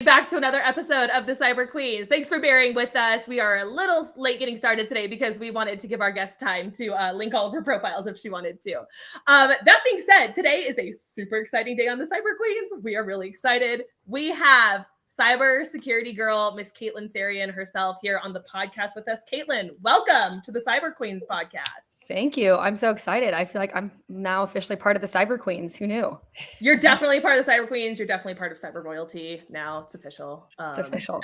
Back to another episode of the Cyber Queens. Thanks for bearing with us. We are a little late getting started today because we wanted to give our guest time to link all of her profiles if she wanted to. That being said, today is a super exciting day on the Cyber Queens. We are really excited. We have cybersecurity girl, Miss Caitlin Sarian herself here on the podcast with us. Caitlin, welcome to the Cyber Queens podcast. Thank you. I'm so excited. I feel like I'm now officially part of the Cyber Queens. Who knew? You're definitely part of the Cyber Queens. You're definitely part of Cyber Royalty. Now it's official. It's official.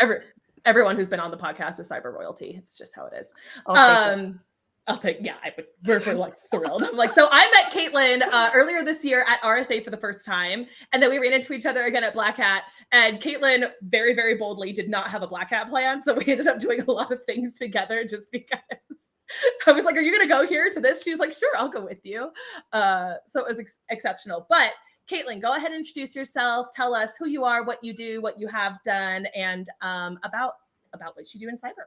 Everyone who's been on the podcast is Cyber Royalty. It's just how it is. We're like thrilled. I'm like, so I met Caitlin earlier this year at RSA for the first time. And then we ran into each other again at Black Hat. And Caitlin very, very boldly did not have a Black Hat plan. So we ended up doing a lot of things together just because I was like, are you going to go here to this? She was like, sure, I'll go with you. So it was exceptional. But Caitlin, go ahead and introduce yourself. Tell us who you are, what you do, what you have done, and about what you do in cyber.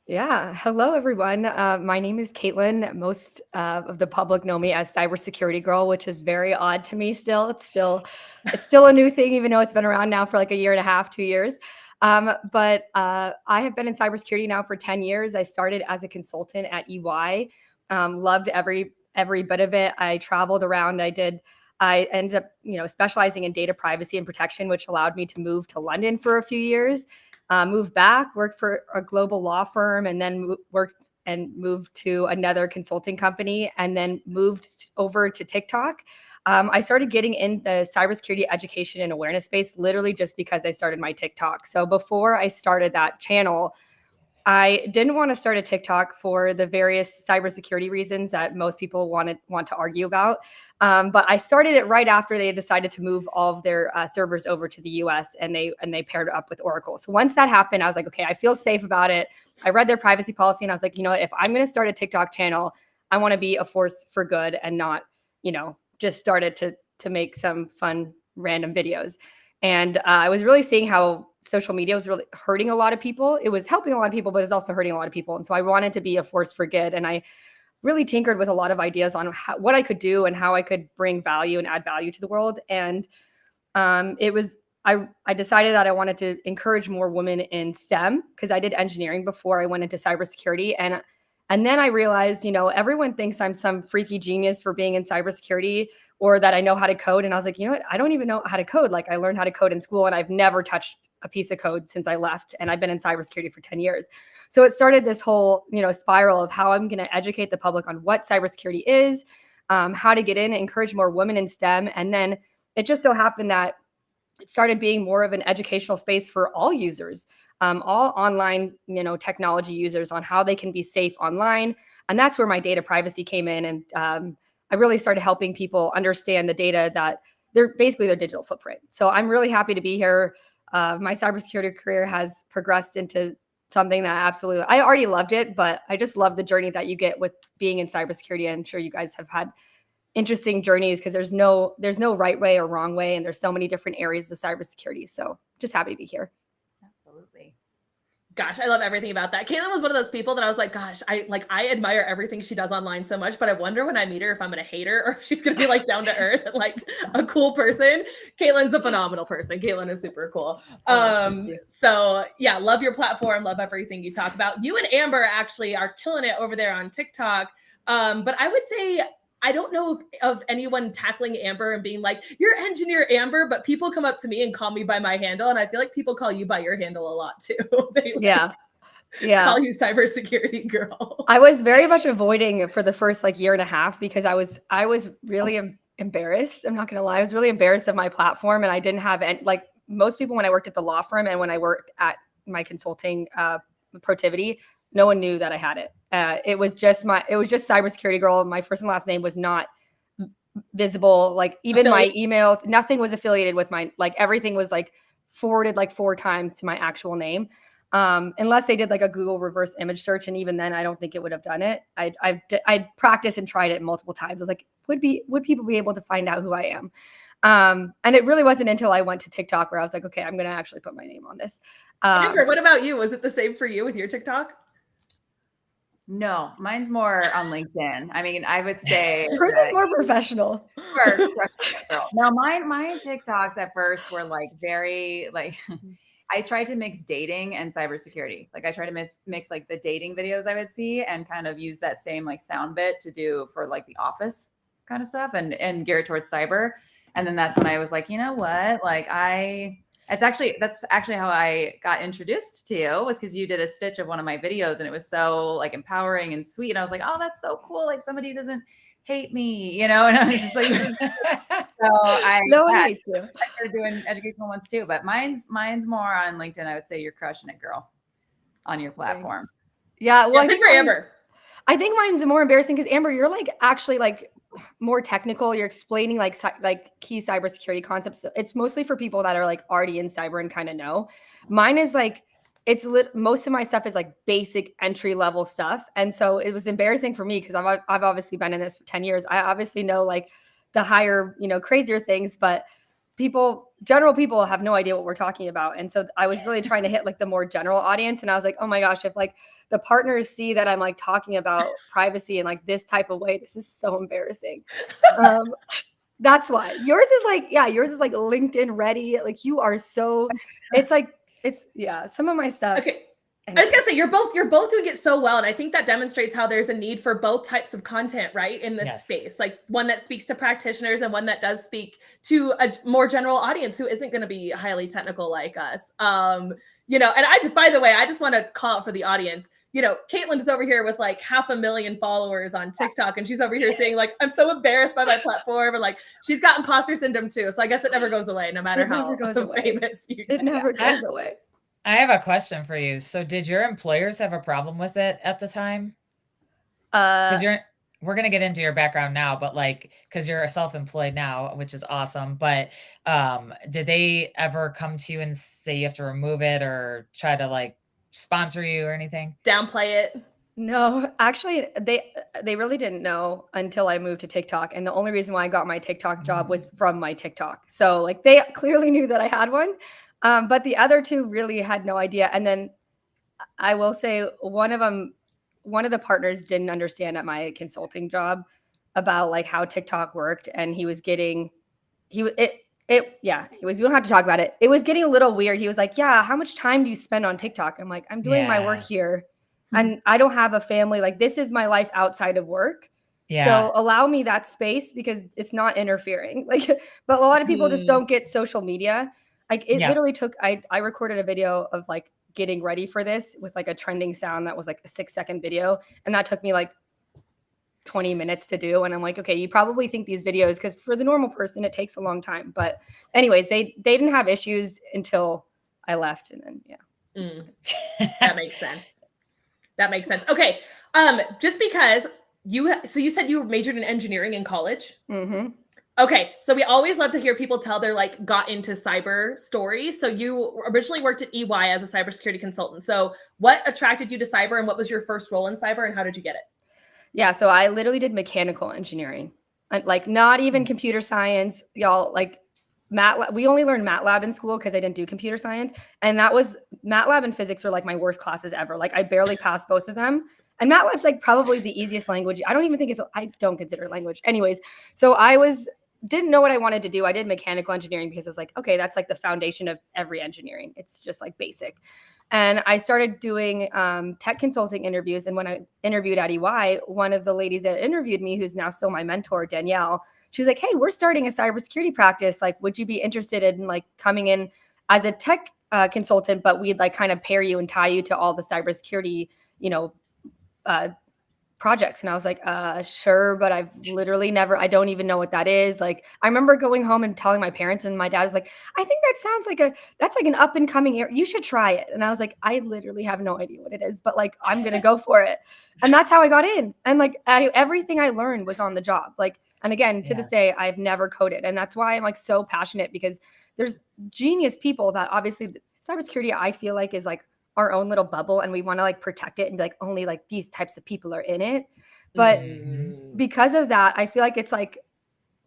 Yeah. Hello, everyone. My name is Caitlin. Most of the public know me as Cybersecurity Girl, which is very odd to me still. It's still a new thing, even though it's been around now for like a year and a half, 2 years. But I have been in cybersecurity now for 10 years. I started as a consultant at EY. Loved every bit of it. I traveled around. I ended up, specializing in data privacy and protection, which allowed me to move to London for a few years. Moved back, worked for a global law firm, and then moved to another consulting company, and then moved over to TikTok. I started getting in the cybersecurity education and awareness space literally just because I started my TikTok. So before I started that channel, I didn't want to start a TikTok for the various cybersecurity reasons that most people want to argue about. But I started it right after they had decided to move all of their servers over to the US, and they paired up with Oracle. So once that happened, I was like, okay, I feel safe about it. I read their privacy policy and I was like, if I'm going to start a TikTok channel, I want to be a force for good and not, just started to make some fun random videos. And I was really seeing how social media was really hurting a lot of people. It was helping a lot of people, but it was also hurting a lot of people. And so I wanted to be a force for good. And I really tinkered with a lot of ideas on what I could do and how I could bring value and add value to the world. And I decided that I wanted to encourage more women in STEM because I did engineering before I went into cybersecurity. And then I realized, everyone thinks I'm some freaky genius for being in cybersecurity or that I know how to code. And I was like, you know what? I don't even know how to code. Like I learned how to code in school and I've never touched a piece of code since I left. And I've been in cybersecurity for 10 years. So it started this whole, spiral of how I'm going to educate the public on what cybersecurity is, how to get in, encourage more women in STEM. And then it just so happened that it started being more of an educational space for all users, all online, technology users on how they can be safe online. And that's where my data privacy came in. And I really started helping people understand the data that they're basically their digital footprint. So I'm really happy to be here. My cybersecurity career has progressed into something that I already loved it, but I just love the journey that you get with being in cybersecurity. I'm sure you guys have had interesting journeys because there's no right way or wrong way. And there's so many different areas of cybersecurity. So just happy to be here. Absolutely. Gosh, I love everything about that. Caitlin was one of those people that I was like, gosh, I admire everything she does online so much, but I wonder when I meet her if I'm going to hate her or if she's going to be like down to earth and like a cool person. Caitlin's a phenomenal person. Caitlin is super cool. So yeah, love your platform. Love everything you talk about. You and Amber actually are killing it over there on TikTok. But I would say, I don't know of anyone tackling Amber and being like, you're engineer Amber, but people come up to me and call me by my handle. And I feel like people call you by your handle a lot too. They call you cybersecurity girl. I was very much avoiding for the first year and a half because I was really embarrassed. I'm not going to lie. I was really embarrassed of my platform. And I didn't have any, most people when I worked at the law firm and when I worked at my consulting Protivity, no one knew that I had it. It was just cybersecurity girl. My first and last name was not visible. Even my emails, nothing was affiliated with mine. Everything was forwarded 4 times to my actual name. Unless they did a Google reverse image search. And even then I don't think it would have done it. I practiced and tried it multiple times. I was like, would people be able to find out who I am? And it really wasn't until I went to TikTok where I was like, okay, I'm going to actually put my name on this. Amber, what about you? Was it the same for you with your TikTok? No, mine's more on LinkedIn. I mean, I would say hers is more professional. Now, my TikToks at first were very I tried to mix dating and cybersecurity. Like I tried to mix like the dating videos I would see and kind of use that same like sound bit to do for like the office kind of stuff and gear it towards cyber. And then that's when I was like, you know what? Like that's actually how I got introduced to you, was because you did a stitch of one of my videos and it was so like empowering and sweet. And I was like, oh, that's so cool. Like somebody doesn't hate me, you know? And I was just like, No one hates you. I started doing educational ones too, but mine's more on LinkedIn. I would say you're crushing it, girl, on your platforms. Thanks. Yeah. Well, Yes, for Amber. I think mine's more embarrassing because Amber, you're like actually like more technical. You're explaining like key cybersecurity concepts. So it's mostly for people that are like already in cyber and kind of know. Mine is like most of my stuff is like basic entry level stuff, and so it was embarrassing for me because I've obviously been in this for 10 years. I obviously know like the higher, crazier things, but general people have no idea what we're talking about. And so I was really trying to hit like the more general audience. And I was like, oh my gosh, if like the partners see that I'm like talking about privacy in like this type of way, this is so embarrassing. That's why yours is like LinkedIn ready. Like you are so, some of my stuff. Okay. I was gonna say you're both doing it so well, and I think that demonstrates how there's a need for both types of content, right, in this space. Like one that speaks to practitioners and one that does speak to a more general audience who isn't going to be highly technical like us. And by the way, I just want to call out for the audience. Caitlin is over here with like 500,000 followers on TikTok, and she's over here saying like, I'm so embarrassed by my platform, and like she's got imposter syndrome too. So I guess it never goes away, no matter how famous you get. It never goes away. I have a question for you. So did your employers have a problem with it at the time? Because we're going to get into your background now, but like, because you're self-employed now, which is awesome. But did they ever come to you and say you have to remove it or try to like sponsor you or anything? Downplay it? No, actually, they really didn't know until I moved to TikTok. And the only reason why I got my TikTok job was from my TikTok. So like they clearly knew that I had one. But the other two really had no idea. And then I will say one of the partners didn't understand at my consulting job about like how TikTok worked. And we don't have to talk about it. It was getting a little weird. He was like, yeah, how much time do you spend on TikTok? I'm like, I'm doing my work here and I don't have a family. Like this is my life outside of work. Yeah. So allow me that space because it's not interfering. Like, but a lot of people just don't get social media. Like it literally took, I recorded a video of like getting ready for this with like a trending sound that was like a 6-second video. And that took me like 20 minutes to do. And I'm like, okay, you probably think these videos, because for the normal person, it takes a long time. But anyways, they didn't have issues until I left. And then, That makes sense. That makes sense. Okay. Just because you said you majored in engineering in college. Mm-hmm. Okay, so we always love to hear people tell their like got into cyber stories. So you originally worked at EY as a cybersecurity consultant. So what attracted you to cyber, and what was your first role in cyber, and how did you get it? Yeah, so I literally did mechanical engineering, like not even computer science, y'all. Like MATLAB, we only learned MATLAB in school because I didn't do computer science, and that was MATLAB and physics were like my worst classes ever. Like I barely passed both of them. And MATLAB's like probably the easiest language. I don't consider it language. Anyways, so didn't know what I wanted to do. I did mechanical engineering because I was like, okay, that's like the foundation of every engineering. It's just like basic. And I started doing tech consulting interviews. And when I interviewed at EY, one of the ladies that interviewed me, who's now still my mentor, Danielle, she was like, hey, we're starting a cybersecurity practice. Like, would you be interested in like coming in as a tech consultant, but we'd like kind of pair you and tie you to all the cybersecurity, projects. And I was like, sure, but I've literally I don't even know what that is. Like, I remember going home and telling my parents, and my dad was like, I think that sounds like that's like an up and coming area. You should try it. And I was like, I literally have no idea what it is, but like, I'm going to go for it. And that's how I got in. And like, everything I learned was on the job. Like, and again, to this day, I've never coded. And that's why I'm like so passionate, because there's genius people that obviously cybersecurity, I feel like, is like our own little bubble, and we want to like protect it and be like, only like these types of people are in it. But because of that, I feel like it's like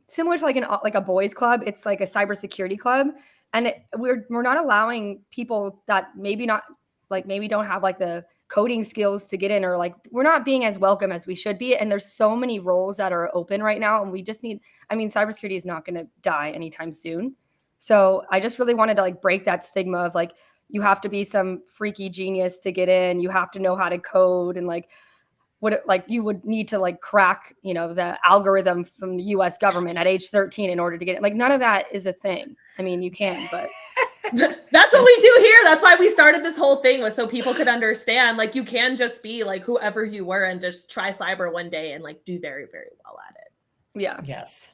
similar to like a boys club. It's like a cybersecurity club, and we're not allowing people that maybe don't have like the coding skills to get in, or like we're not being as welcome as we should be. And there's so many roles that are open right now, and we just cybersecurity is not going to die anytime soon. So I just really wanted to like break that stigma of like, you have to be some freaky genius to get in. You have to know how to code and like you would need to like crack, the algorithm from the US government at age 13 in order to get it. Like none of that is a thing. I mean, you can, but that's what we do here. That's why we started this whole thing, was so people could understand, like, you can just be like whoever you were and just try cyber one day and like do very, very well at it. Yeah. Yes.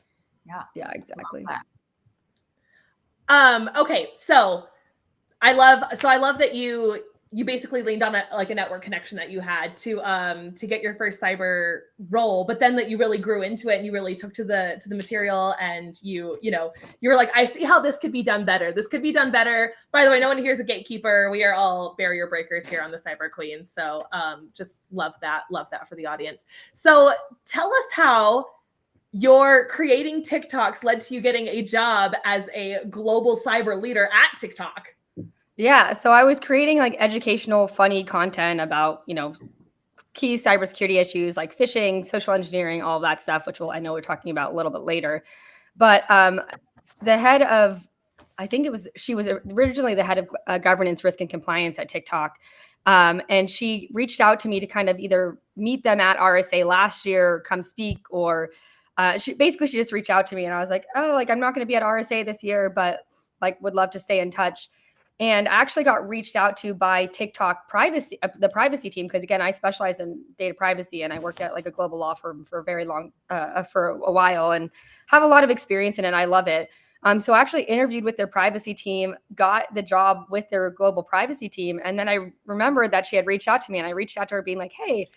Yeah, exactly. Okay. So I love that you basically leaned on a network connection that you had to get your first cyber role, but then that you really grew into it and you really took to the material, and you were like, I see how this could be done better. This could be done better. By the way, no one here's a gatekeeper. We are all barrier breakers here on the Cyber Queens. So just love that for the audience. So tell us how your creating TikToks led to you getting a job as a global cyber leader at TikTok. Yeah. So I was creating like educational, funny content about, key cybersecurity issues like phishing, social engineering, all of that stuff, which I know we're talking about a little bit later. But the head of, she was originally the head of governance, risk, and compliance at TikTok. And she reached out to me to kind of either meet them at RSA last year, come speak, or she just reached out to me, and I was like, oh, like I'm not going to be at RSA this year, but like would love to stay in touch. And I actually got reached out to by TikTok privacy, the privacy team, because again, I specialize in data privacy, and I worked at like a global law firm for a while, and have a lot of experience in it. I love it. So I actually interviewed with their privacy team, got the job with their global privacy team, and then I remembered that she had reached out to me, and I reached out to her being like, hey,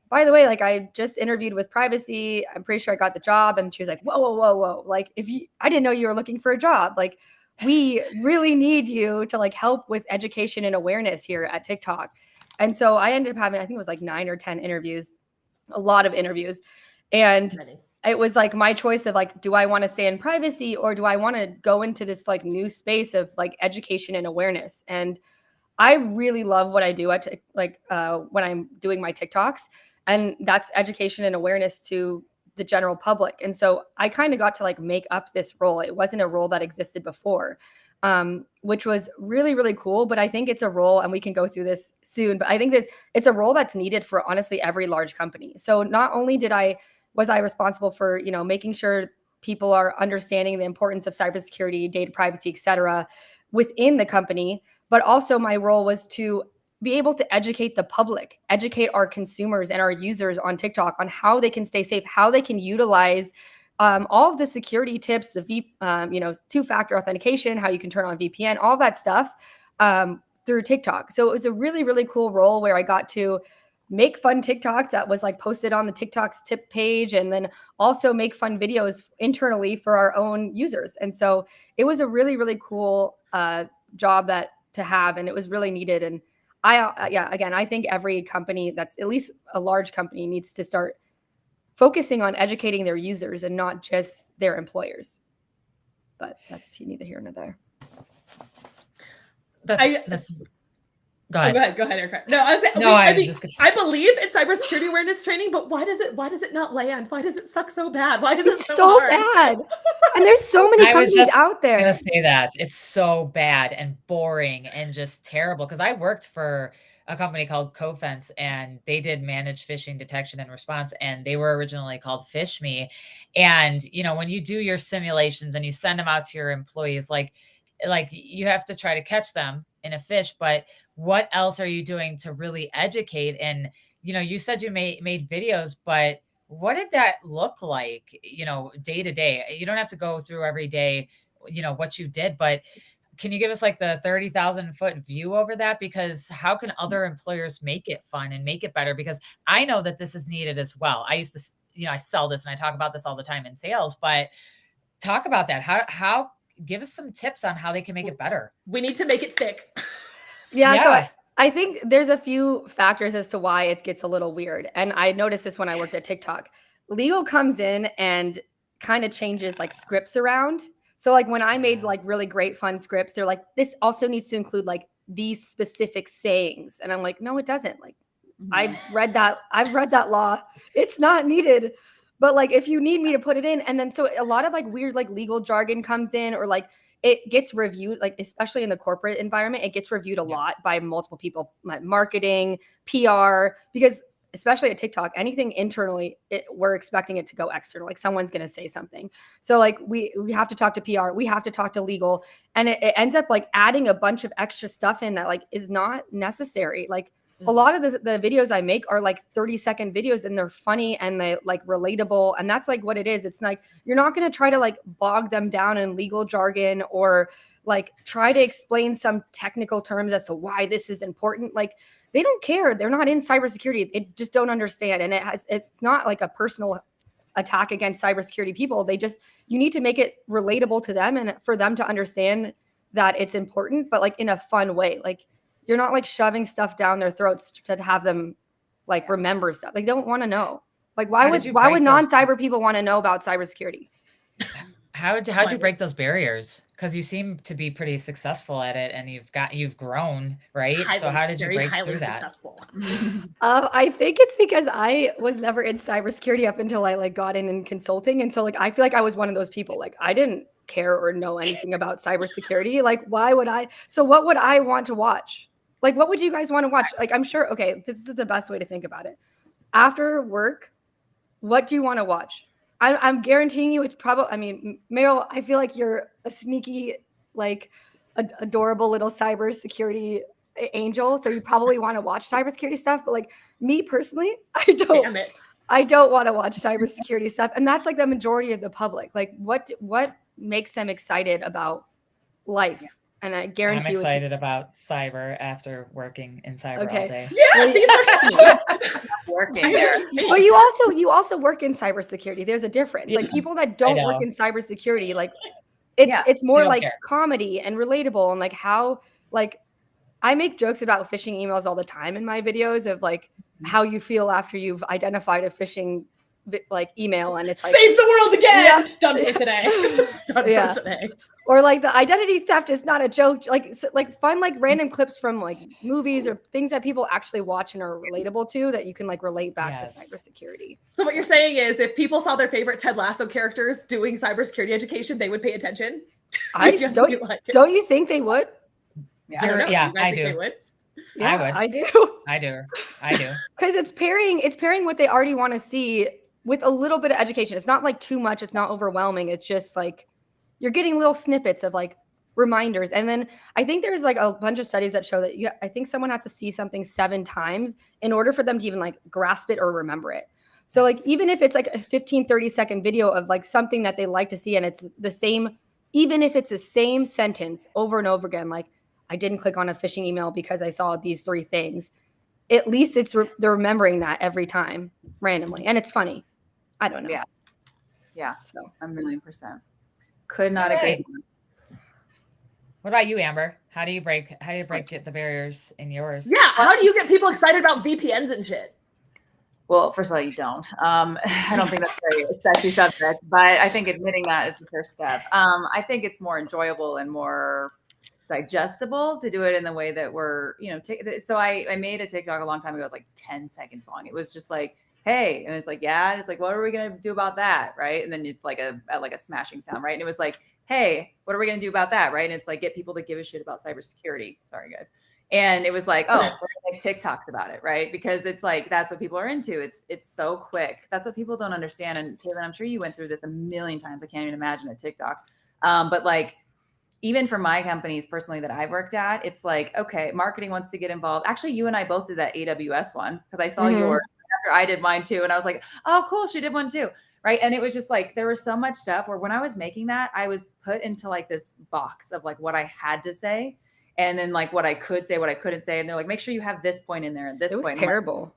by the way, like I just interviewed with privacy. I'm pretty sure I got the job. And she was like, whoa. Like I didn't know you were looking for a job. Like we really need you to like help with education and awareness here at TikTok. And so I ended up having, I think it was like 9 or 10 interviews, a lot of interviews. And it was like my choice of like, do I want to stay in privacy, or do I want to go into this like new space of like education and awareness? And I really love what I do at when I'm doing my TikToks, and that's education and awareness to the general public. And so I kind of got to like make up this role. It wasn't a role that existed before, which was really, really cool. But I think it's a role, and we can go through this soon, but I think it's a role that's needed for honestly every large company. So not only was I responsible for, making sure people are understanding the importance of cybersecurity, data privacy, et cetera, within the company, but also my role was to be able to educate the public, educate our consumers and our users on TikTok on how they can stay safe, how they can utilize all of the security tips, the two-factor authentication, how you can turn on VPN, all that stuff through TikTok. So it was a really, really cool role where I got to make fun TikToks that was like posted on the TikTok's tip page, and then also make fun videos internally for our own users. And so it was a really, really cool job to have, and it was really needed. And I think every company that's at least a large company needs to start focusing on educating their users and not just their employers. But that's neither here nor there. Go ahead. Go ahead, Erica. No, I believe it's cybersecurity awareness training, but why does it not land? Why does it suck so bad? Why is it so hard? bad? And there's so many companies out there. I'm gonna say that it's so bad and boring and just terrible. Because I worked for a company called Cofense, and they did managed phishing detection and response, and they were originally called Fish Me. And when you do your simulations and you send them out to your employees, like you have to try to catch them in a fish, but what else are you doing to really educate? And you said you made videos, but what did that look like day to day? You don't have to go through every day what you did, but can you give us like the 30,000 foot view over that? Because how can other employers make it fun and make it better? Because I know that this is needed as well. I used to I sell this and I talk about this all the time in sales, but talk about that. How give us some tips on how they can make it better. We need to make it stick. Yeah. So I think there's a few factors as to why it gets a little weird. And I noticed this when I worked at TikTok. Legal comes in and kind of changes like scripts around. So like when I made like really great fun scripts, they're like, this also needs to include like these specific sayings. And I'm like, no, it doesn't. Like I've read that law. It's not needed. But like if you need me to put it in, and then so a lot of like weird like legal jargon comes in, or like it gets reviewed, like especially in the corporate environment, it gets reviewed a lot by multiple people, like marketing, PR, because especially at TikTok, anything internally, we're expecting it to go external. Like someone's going to say something. So like we have to talk to PR, we have to talk to legal, and it ends up like adding a bunch of extra stuff in that like is not necessary. Like a lot of the videos I make are like 30-second videos, and they're funny and they like relatable. And that's like what it is. It's like, you're not going to try to like bog them down in legal jargon or like try to explain some technical terms as to why this is important. Like they don't care. They're not in cybersecurity. They just don't understand. And it's not like a personal attack against cybersecurity people. You need to make it relatable to them and for them to understand that it's important, but like in a fun way. Like you're not like shoving stuff down their throats to have them like remember stuff. Like they don't want to know. Like why would non-cyber people want to know about cybersecurity? How'd you break those barriers? Because you seem to be pretty successful at it, and you've grown, right? So how did you break through that? Successful. I think it's because I was never in cybersecurity up until I like got in consulting, and so like I feel like I was one of those people. Like I didn't care or know anything about cybersecurity. Like why would I? So what would I want to watch? Like what would you guys want to watch? Like I'm sure. Okay, this is the best way to think about it. After work, what do you want to watch? I'm guaranteeing you it's probably, I mean, Meryl, I feel like you're a sneaky, like adorable little cybersecurity angel. So you probably want to watch cybersecurity stuff. But like me personally, I don't want to watch cybersecurity stuff. And that's like the majority of the public. Like what makes them excited about life? And I guarantee I'm excited about cyber after working in cyber all day. Yeah, see, working there. Well, you also work in cybersecurity. There's a difference. Like people that don't work in cybersecurity, like it's more like comedy and relatable, and like how like I make jokes about phishing emails all the time in my videos of like how you feel after you've identified a phishing like email, and it's like save the world again. Done for today. Done for today. Or like the identity theft is not a joke. Like find like random clips from like movies or things that people actually watch and are relatable to that you can like relate back to cybersecurity. So what you're saying is if people saw their favorite Ted Lasso characters doing cybersecurity education, they would pay attention? Don't you think they would? Yeah, I do. They would? Yeah, I would. I do. I do. Because it's pairing what they already want to see with a little bit of education. It's not like too much. It's not overwhelming. It's just like you're getting little snippets of like reminders. And then I think there's like a bunch of studies that show that I think someone has to see something 7 times in order for them to even like grasp it or remember it. So like, even if it's like a 15, 30-second video of like something that they like to see, and it's the same, even if it's the same sentence over and over again, like I didn't click on a phishing email because I saw these 3 things. At least they're remembering that every time randomly. And it's funny. I don't know. Yeah. So 1,000,000%. Could not agree. What about you, Amber? How do you break the barriers in yours? Yeah. How do you get people excited about VPNs and shit? Well, first of all, you don't. I don't think that's a very sexy subject, but I think admitting that is the first step. I think it's more enjoyable and more digestible to do it in the way that we're, so I made a TikTok a long time ago. It was like 10 seconds long. It was just like, hey, and it's like, yeah. And it's like, what are we going to do about that? Right. And then it's like a smashing sound. Right. And it was like, hey, what are we going to do about that? Right. And it's like, get people to give a shit about cybersecurity. Sorry, guys. And it was like, oh, we're going to make TikToks about it. Right. Because it's like, that's what people are into. It's so quick. That's what people don't understand. And Caitlin, I'm sure you went through this a million times. I can't even imagine a TikTok. But like, even for my companies personally that I've worked at, it's like, okay, marketing wants to get involved. Actually, you and I both did that AWS one because I saw yours after I did mine too. And I was like, oh, cool. She did one too. Right. And it was just like, there was so much stuff where when I was making that, I was put into like this box of like what I had to say. And then like what I could say, what I couldn't say. And they're like, make sure you have this point in there and this point. It was terrible.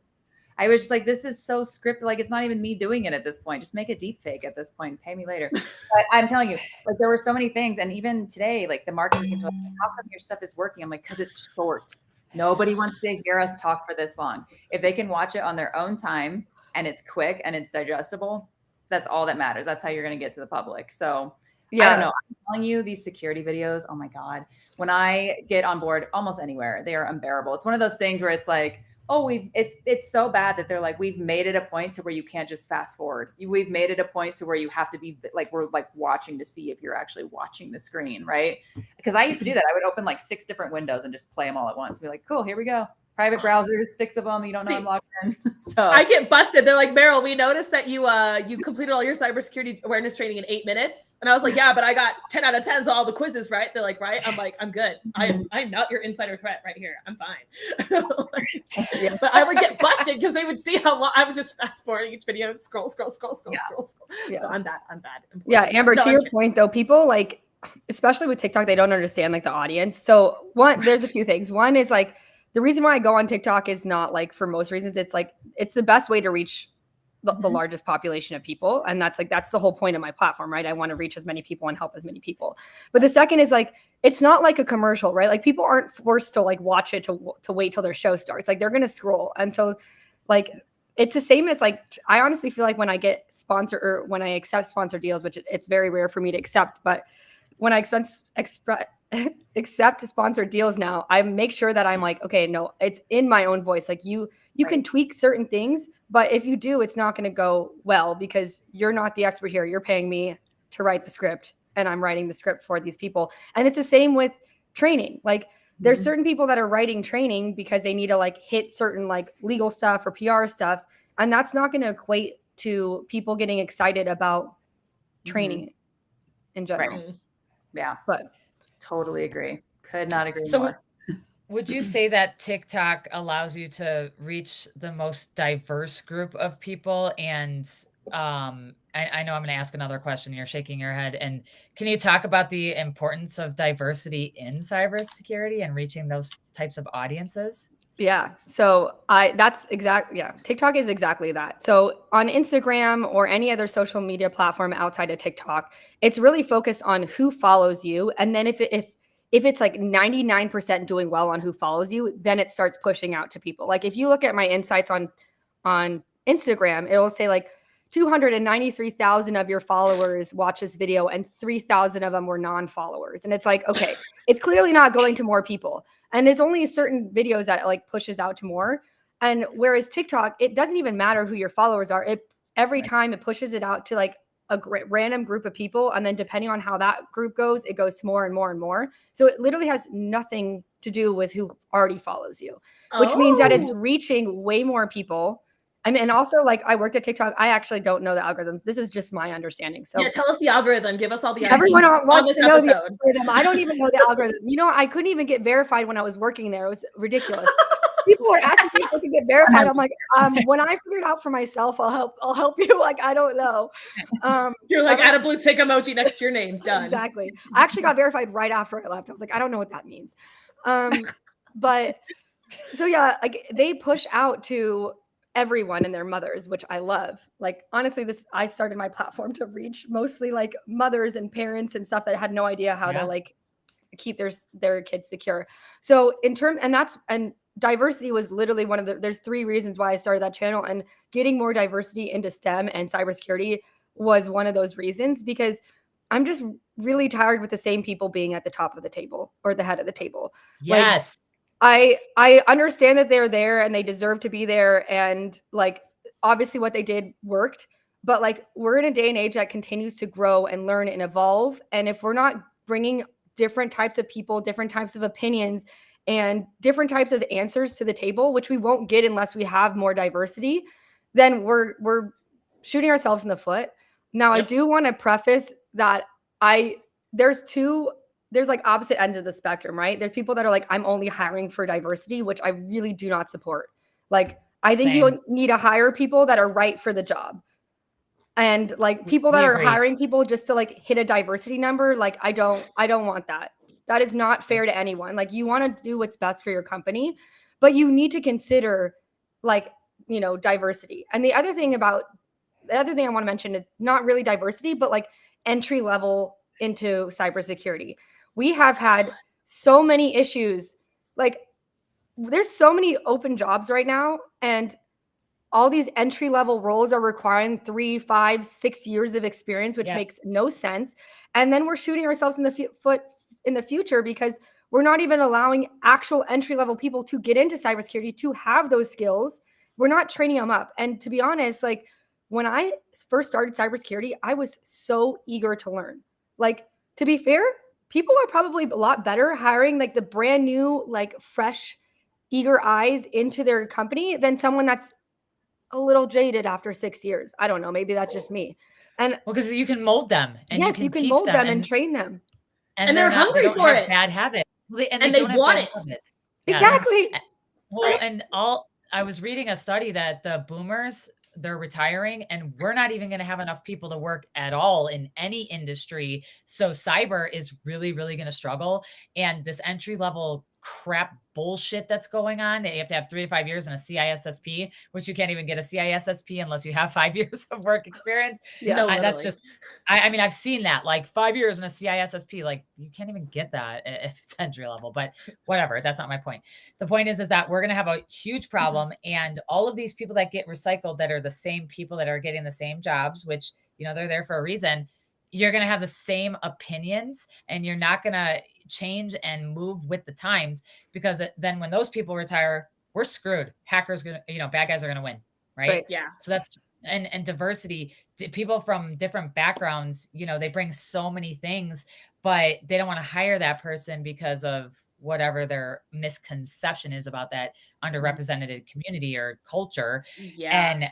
I was just like, this is so scripted. Like, it's not even me doing it at this point. Just make a deep fake at this point. Pay me later. But I'm telling you, like, there were so many things. And even today, like the marketing teams were like, how come your stuff is working? I'm like, because it's short. Nobody wants to hear us talk for this long. If they can watch it on their own time and it's quick and it's digestible, that's all that matters. That's how you're going to get to the public. So I don't know. I'm telling you, these security videos, oh my God. When I get on board almost anywhere, they are unbearable. It's one of those things where it's like, oh, it's so bad that they're like, we've made it a point to where you can't just fast forward. We've made it a point to where you have to be like, we're like watching to see if you're actually watching the screen, right? Because I used to do that. I would open like 6 different windows and just play them all at once. Be like, cool, here we go. Private browsers, 6 of them. You don't know I'm logged in. So I get busted. They're like, Meryl, we noticed that you completed all your cybersecurity awareness training in 8 minutes. And I was like, yeah, but I got 10 out of 10s on all the quizzes, right? They're like, right? I'm like, I'm good. I'm not your insider threat right here. I'm fine. But I would get busted because they would see how long I was just fast forwarding each video and scroll. So I'm bad. Yeah, Amber, to your point though, people like, especially with TikTok, they don't understand like the audience. So there's a few things. One is like, the reason why I go on TikTok is not like for most reasons. It's like, it's the best way to reach the largest population of people. And that's the whole point of my platform, right? I want to reach as many people and help as many people. But the second is like, it's not like a commercial, right? Like people aren't forced to like watch it to wait till their show starts. Like they're going to scroll. And so like, it's the same as like, I honestly feel like when I get sponsor or when I accept sponsor deals, which it's very rare for me to accept, but when I accept sponsored deals now, I make sure that I'm like, okay, no, it's in my own voice. Like you can tweak certain things, but if you do, it's not going to go well because you're not the expert here. You're paying me to write the script and I'm writing the script for these people. And it's the same with training. Like there's certain people that are writing training because they need to like hit certain like legal stuff or PR stuff. And that's not going to equate to people getting excited about training in general. Right. Yeah, but totally agree. Could not agree more. Would you say that TikTok allows you to reach the most diverse group of people? And I know I'm going to ask another question. You're shaking your head. And can you talk about the importance of diversity in cybersecurity and reaching those types of audiences? Yeah. So TikTok is exactly that. So on Instagram or any other social media platform outside of TikTok, it's really focused on who follows you. And then if it's like 99% doing well on who follows you, then it starts pushing out to people. Like if you look at my insights on Instagram, it will say like 293,000 of your followers watch this video and 3,000 of them were non-followers. And it's like, okay, it's clearly not going to more people. And there's only certain videos that like pushes out to more. And whereas TikTok, it doesn't even matter who your followers are. Every time it pushes it out to like a random group of people. And then depending on how that group goes, it goes to more and more and more. So it literally has nothing to do with who already follows you, which means that it's reaching way more people. I mean, and also like I worked at TikTok. I actually don't know the algorithms. This is just my understanding. So yeah, tell us the algorithm. Give us all the everyone wants to know episode. the algorithm. I don't even know the algorithm. You know, I couldn't even get verified when I was working there. It was ridiculous. People were asking me if I could get verified. I'm like, when I figure it out for myself, I'll help you. Like, I don't know. You're like, add a blue tick emoji next to your name. Done. Exactly. I actually got verified right after I left. I was like, I don't know what that means. But so yeah, like they push out to everyone and their mothers, which I love. Like, honestly, I started my platform to reach mostly like mothers and parents and stuff that had no idea how to like keep their kids secure. So and diversity was literally one of there's 3 reasons why I started that channel, and getting more diversity into STEM and cybersecurity was one of those reasons, because I'm just really tired with the same people being at the top of the table or the head of the table. Yes. Like, I understand that they're there and they deserve to be there. And like, obviously what they did worked, but like, we're in a day and age that continues to grow and learn and evolve. And if we're not bringing different types of people, different types of opinions, and different types of answers to the table, which we won't get unless we have more diversity, then we're shooting ourselves in the foot. Now, I do want to preface that there's like opposite ends of the spectrum, right? There's people that are like, I'm only hiring for diversity, which I really do not support. Like, I think you need to hire people that are right for the job. And like people that are hiring people just to like hit a diversity number, like I don't want that. That is not fair to anyone. Like, you want to do what's best for your company, but you need to consider like, you know, diversity. And the other thing I want to mention is not really diversity, but like entry level into cybersecurity. We have had so many issues. Like, there's so many open jobs right now, and all these entry level roles are requiring 3, 5, 6 years of experience, which makes no sense. And then we're shooting ourselves in the foot in the future because We're not even allowing actual entry-level people to get into cybersecurity, to have those skills. We're not training them up. And to be honest, like when I first started cybersecurity, I was so eager to learn. Like, to be fair, people are probably a lot better hiring like the brand new, like fresh, eager eyes into their company than someone that's a little jaded after 6 years. I don't know. Maybe that's just me. And Well, because you can mold them and yes, you can teach mold them and and train them. And they're they hungry don't for have it. bad habits. And And they they don't have want bad it. habits. Yes. Exactly. Well, and I was reading a study that the boomers, they're retiring and we're not even going to have enough people to work at all in any industry. So cyber is really, really going to struggle. And this entry level crap bullshit that's going on, you have to have 3 to 5 years in a CISSP, which you can't even get a CISSP unless you have 5 years of work experience. Yeah. No, That's literally. just, I mean, I've seen that like 5 years in a CISSP, like you can't even get that if it's entry level, but whatever. That's not my point. The point is that we're going to have a huge problem. And all of these people that get recycled that are the same people that are getting the same jobs, which, you know, they're there for a reason. You're going to have the same opinions and you're not going to change and move with the times, because then when those people retire, we're screwed. Hackers, bad guys are going to win. Right. Yeah. So that's, and diversity, people from different backgrounds, they bring so many things, but they don't want to hire that person because of whatever their misconception is about that underrepresented community or culture. Yeah. And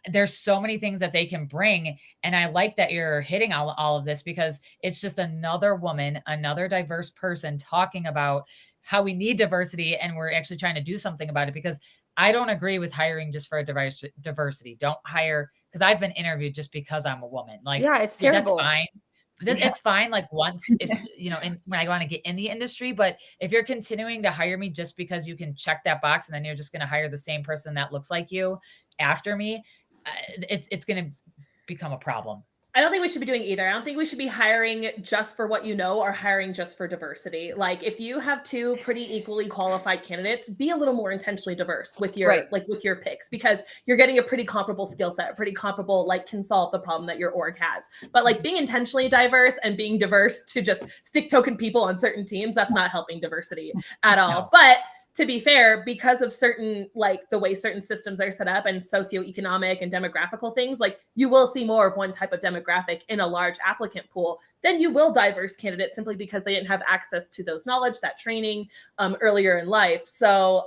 there's so many things that they can bring. And I like that you're hitting all of this, because it's just another woman, another diverse person talking about how we need diversity. And we're actually trying to do something about it, because I don't agree with hiring just for diversity. Don't hire, because I've been interviewed just because I'm a woman. Like, yeah, it's terrible. That's fine. It's fine. Like once, if, and when I want to get in the industry, but if you're continuing to hire me just because you can check that box and then you're just going to hire the same person that looks like you after me, it's going to become a problem. I don't think we should be doing either. I don't think we should be hiring just for what you know or hiring just for diversity. Like if you have 2 pretty equally qualified candidates, be a little more intentionally diverse with your with your picks, because you're getting a pretty comparable skill set, pretty comparable, like can solve the problem that your org has. But like being intentionally diverse and being diverse to just stick token people on certain teams, that's not helping diversity at all. No. But to be fair, because of certain, like the way certain systems are set up and socioeconomic and demographical things, like you will see more of one type of demographic in a large applicant pool than you will diverse candidates, simply because they didn't have access to those knowledge, that training earlier in life. So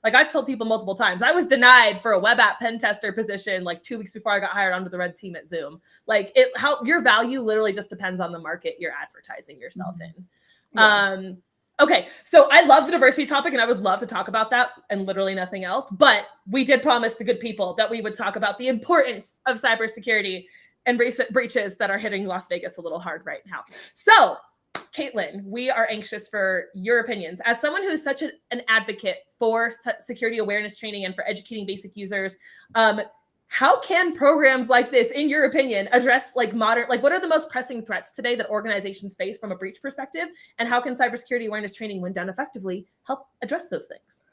like I've told people multiple times, I was denied for a web app pen tester position like 2 weeks before I got hired onto the red team at Zoom. Like how your value literally just depends on the market you're advertising yourself in. Yeah. Okay, so I love the diversity topic and I would love to talk about that and literally nothing else, but we did promise the good people that we would talk about the importance of cybersecurity and recent breaches that are hitting Las Vegas a little hard right now. So, Caitlin, we are anxious for your opinions. As someone who is such an advocate for security awareness training and for educating basic users, how can programs like this, in your opinion, address like what are the most pressing threats today that organizations face from a breach perspective? And how can cybersecurity awareness training, when done effectively, help address those things?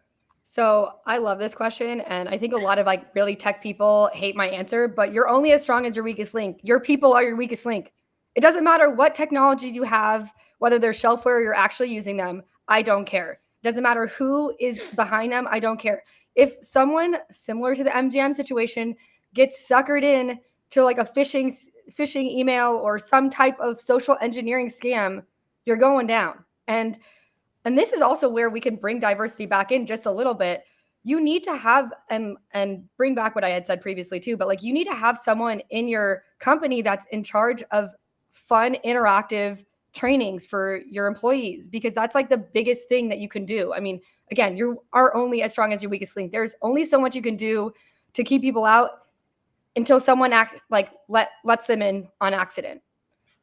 So I love this question. And I think a lot of like really tech people hate my answer, but you're only as strong as your weakest link. Your people are your weakest link. It doesn't matter what technologies you have, whether they're shelfware or you're actually using them. I don't care. It doesn't matter who is behind them. I don't care. If someone similar to the MGM situation gets suckered in to like a phishing email or some type of social engineering scam, you're going down. And this is also where we can bring diversity back in just a little bit. You need to have, and bring back what I had said previously too, but like you need to have someone in your company that's in charge of fun, interactive trainings for your employees, because that's like the biggest thing that you can do. I mean, again, you are only as strong as your weakest link. There's only so much you can do to keep people out until someone lets them in on accident.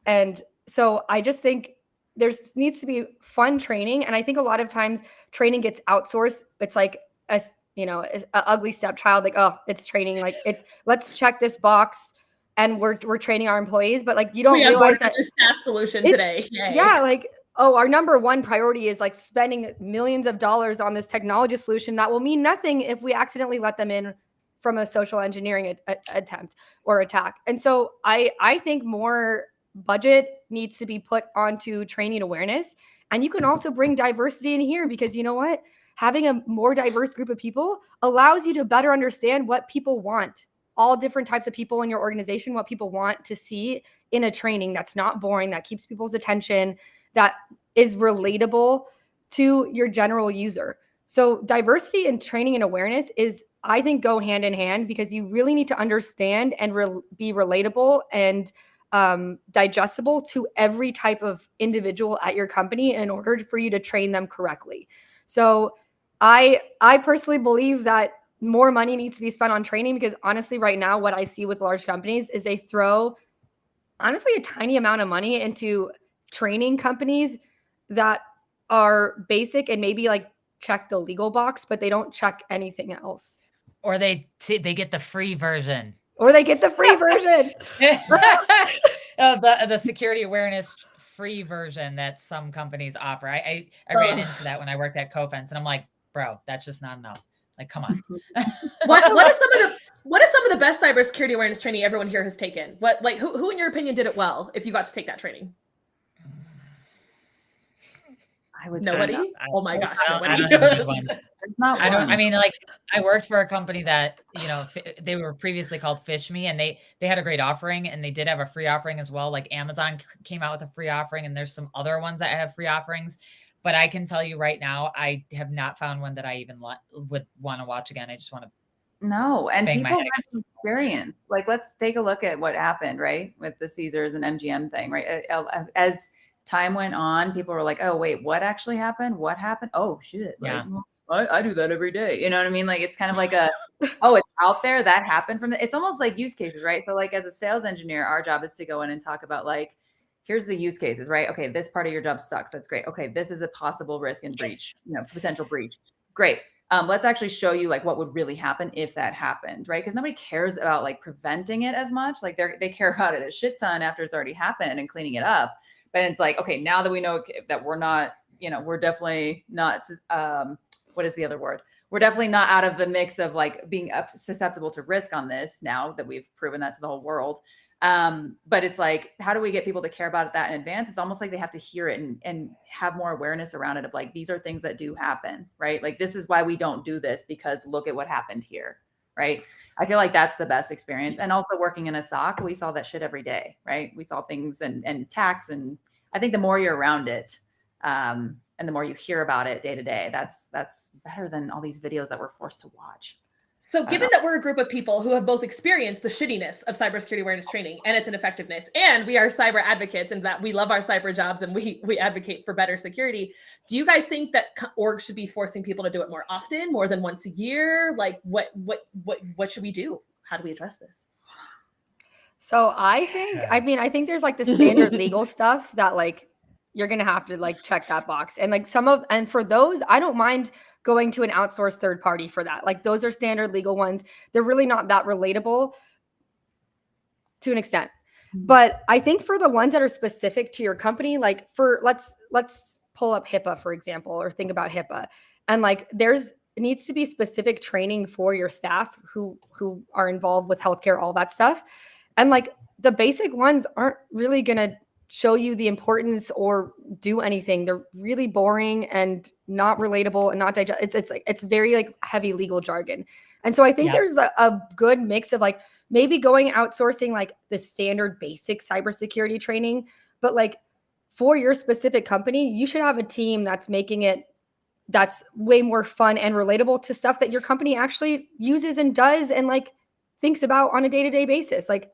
And so I just think there needs to be fun training. And I think a lot of times training gets outsourced. It's like an ugly stepchild, like, oh, it's training. Like let's check this box and we're training our employees. But like, you don't realize that this SaaS solution today. Yay. Yeah. Like, oh, our number one priority is like spending millions of dollars on this technology solution that will mean nothing if we accidentally let them in from a social engineering attempt or attack. And so I think more budget needs to be put onto training awareness. And you can also bring diversity in here because you know what? Having a more diverse group of people allows you to better understand what people want. All different types of people in your organization, what people want to see in a training that's not boring, that keeps people's attention, that is relatable to your general user. So diversity and training and awareness is, I think, go hand in hand because you really need to understand and be relatable and digestible to every type of individual at your company in order for you to train them correctly. So I personally believe that more money needs to be spent on training because honestly, right now, what I see with large companies is they throw honestly a tiny amount of money into training companies that are basic and maybe like check the legal box, but they don't check anything else. Or they get the free version. Or they get the free version. The security awareness free version that some companies offer. I ran into that when I worked at Cofense, and I'm like, bro, that's just not enough. Like, come on. What is some of the best cybersecurity awareness training everyone here has taken? Who in your opinion did it well if you got to take that training? I would Nobody. say Oh my gosh, I nobody. don't have a good one. I I mean, like, I worked for a company that, you know, they were previously called Fish Me, and they had a great offering, and they did have a free offering as well. Like Amazon came out with a free offering, and there's some other ones that have free offerings. But I can tell you right now, I have not found one that I even would want to watch again. I just want to. No, and bang my people head have some experience. Like, let's take a look at what happened, right, with the Caesars and MGM thing, right? As time went on, people were like, "Oh, wait, what actually happened? What happened? Oh, shit! Like, Yeah. I do that every day." You know what I mean? Like, it's kind of like a, oh, it's out there. That happened from the. It's almost like use cases, right? So, like, as a sales engineer, our job is to go in and talk about like, here's the use cases, right? Okay, this part of your job sucks. That's great. Okay, this is a possible risk and breach, potential breach. Great. Let's actually show you like what would really happen if that happened, right? Because nobody cares about like preventing it as much. Like they care about it a shit ton after it's already happened and cleaning it up. But it's like, okay, now that we know that we're not, we're definitely not, what is the other word? We're definitely not out of the mix of like being susceptible to risk on this now that we've proven that to the whole world. But it's like, how do we get people to care about that in advance? It's almost like they have to hear it and have more awareness around it of like, these are things that do happen, right? Like, this is why we don't do this because look at what happened here, right? I feel like that's the best experience. And also working in a SOC, we saw that shit every day, right? We saw things and tax. And I think the more you're around it, and the more you hear about it day to day, that's better than all these videos that we're forced to watch. So given that we're a group of people who have both experienced the shittiness of cybersecurity awareness training and its ineffectiveness, and we are cyber advocates and that we love our cyber jobs and we advocate for better security, do you guys think that orgs should be forcing people to do it more often, more than once a year? Like what should we do? How do we address this? So I think there's like the standard legal stuff that like you're going to have to like check that box. And like and for those, I don't mind going to an outsourced third party for that. Like those are standard legal ones. They're really not that relatable to an extent. But I think for the ones that are specific to your company, like let's pull up HIPAA, for example, or think about HIPAA. And like it needs to be specific training for your staff who are involved with healthcare, all that stuff. And like the basic ones aren't really going to show you the importance or do anything. They're really boring and not relatable and not it's very like heavy legal jargon. And so I think there's a good mix of like maybe going outsourcing like the standard basic cybersecurity training, but like for your specific company, you should have a team that's that's way more fun and relatable to stuff that your company actually uses and does and like thinks about on a day-to-day basis. Like